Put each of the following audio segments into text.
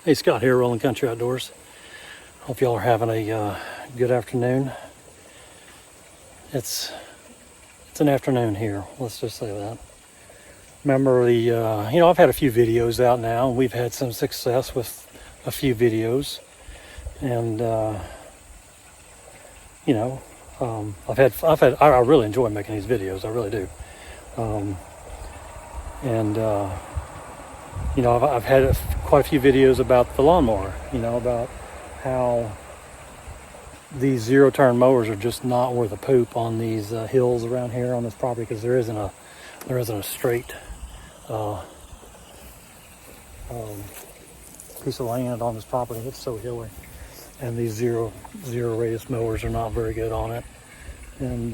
Hey, Scott here, Rolling Country Outdoors. Hope y'all are having a good afternoon. It's an afternoon here. Let's just say that. Remember I've had a few videos out now, and we've had some success with a few videos, and I really enjoy making these videos. I really do. Um, and I've had quite a few videos about the lawnmower. About how these zero-turn mowers are just not worth a poop on these hills around here on this property, because there isn't a straight uh, um, piece of land on this property. It's so hilly, and these zero radius mowers are not very good on it. And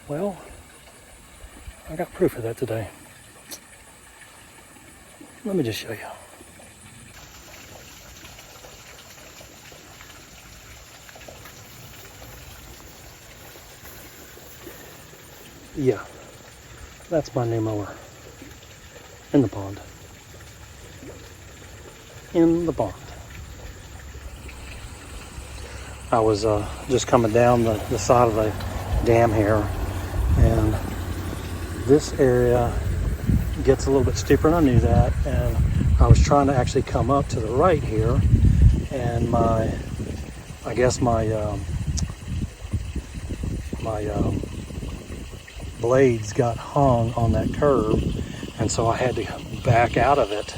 well, I got proof of that today. Let me just show you. Yeah, that's my new mower in the pond. In the pond. I was just coming down the side of the dam here, and this area gets a little bit steeper, and I knew that, and I was trying to actually come up to the right here, and my blades got hung on that curve, and so I had to back out of it.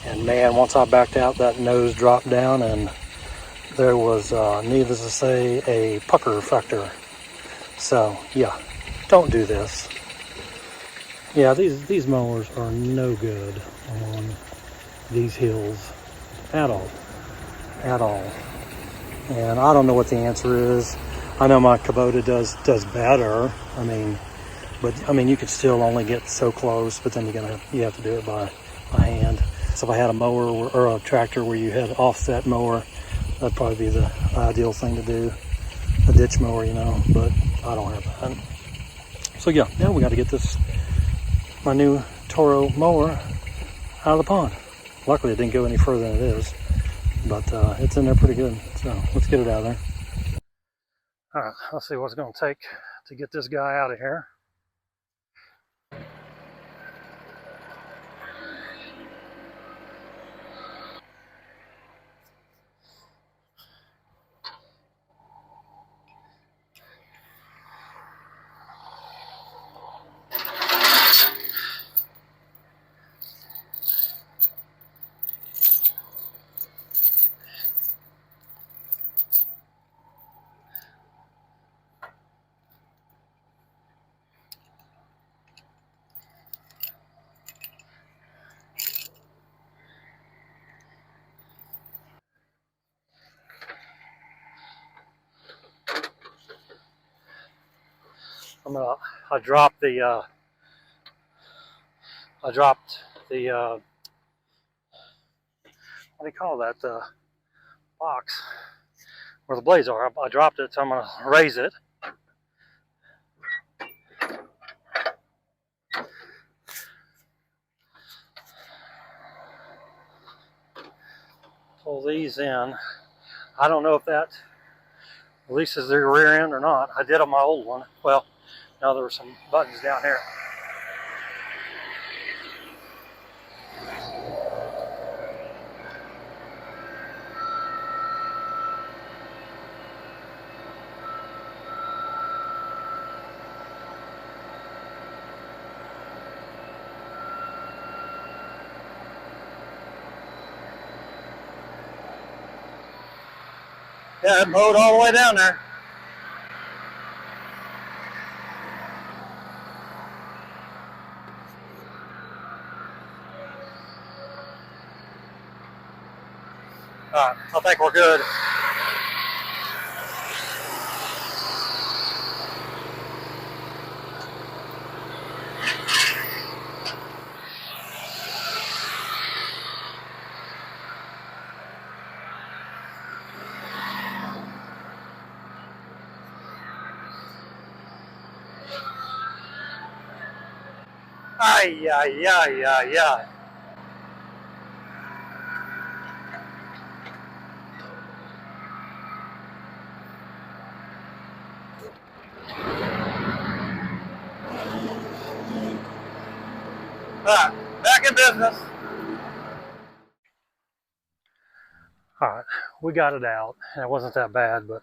And man, once I backed out, that nose dropped down, and there was, needless to say, a pucker factor. So yeah, don't do this. Yeah, these mowers are no good on these hills at all. And I don't know what the answer is. I know my Kubota does better. But you could still only get so close. But then you have to do it by hand. So if I had a mower or a tractor where you had offset mower, that'd probably be the ideal thing to do. A ditch mower, But I don't have that. So yeah, now we got to get my new Toro mower out of the pond. Luckily, it didn't go any further than it is, but it's in there pretty good. So let's get it out of there. All right, let's see what it's going to take to get this guy out of here. I dropped the what do you call that, the box where the blades are. I dropped it, so I'm gonna raise it. Pull these in. I don't know if that releases the rear end or not. I did on my old one. Well, now there were some buttons down here. Yeah, it mowed all the way down there. All right, I think we're good. Ay. But back in business. All right, we got it out, and it wasn't that bad, but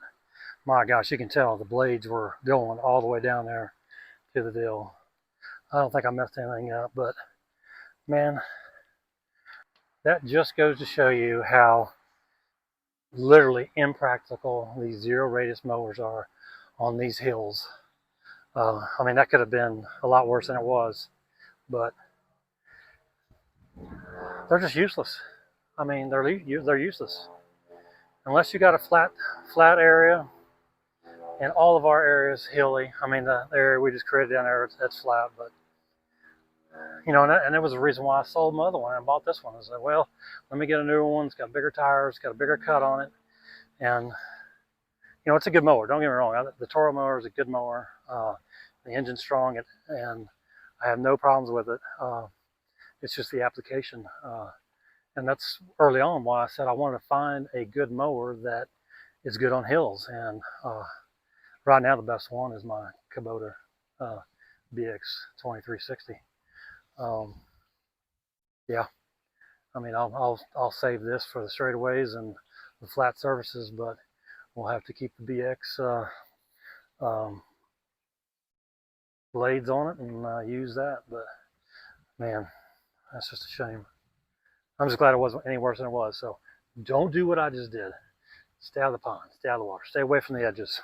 my gosh, you can tell the blades were going all the way down there to the deal. I don't think I messed anything up, but man, that just goes to show you how literally impractical these zero radius mowers are on these hills. I mean, that could have been a lot worse than it was, but they're just useless. I mean, they're useless unless you got a flat area. And all of our areas hilly. I mean, the area we just created down there, that's flat, but you know, and it was the reason why I sold my other one and bought this one. I said, well, let me get a newer one. It's got bigger tires, it's got a bigger cut on it, and you know, it's a good mower. Don't get me wrong. The Toro mower is a good mower. The engine's strong, and I have no problems with it. It's just the application, and that's early on why I said I wanted to find a good mower that is good on hills. And right now, the best one is my Kubota BX 2360. Yeah, I mean, I'll save this for the straightaways and the flat surfaces, but we'll have to keep the BX blades on it and use that. But man, that's just a shame. I'm just glad it wasn't any worse than it was. So don't do what I just did. Stay out of the pond, stay out of the water, stay away from the edges.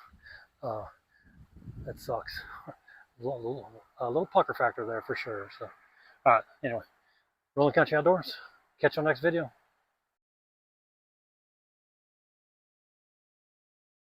That sucks. A little pucker factor there for sure. So, all right, anyway, Rolling Country Outdoors. Catch you on the next video.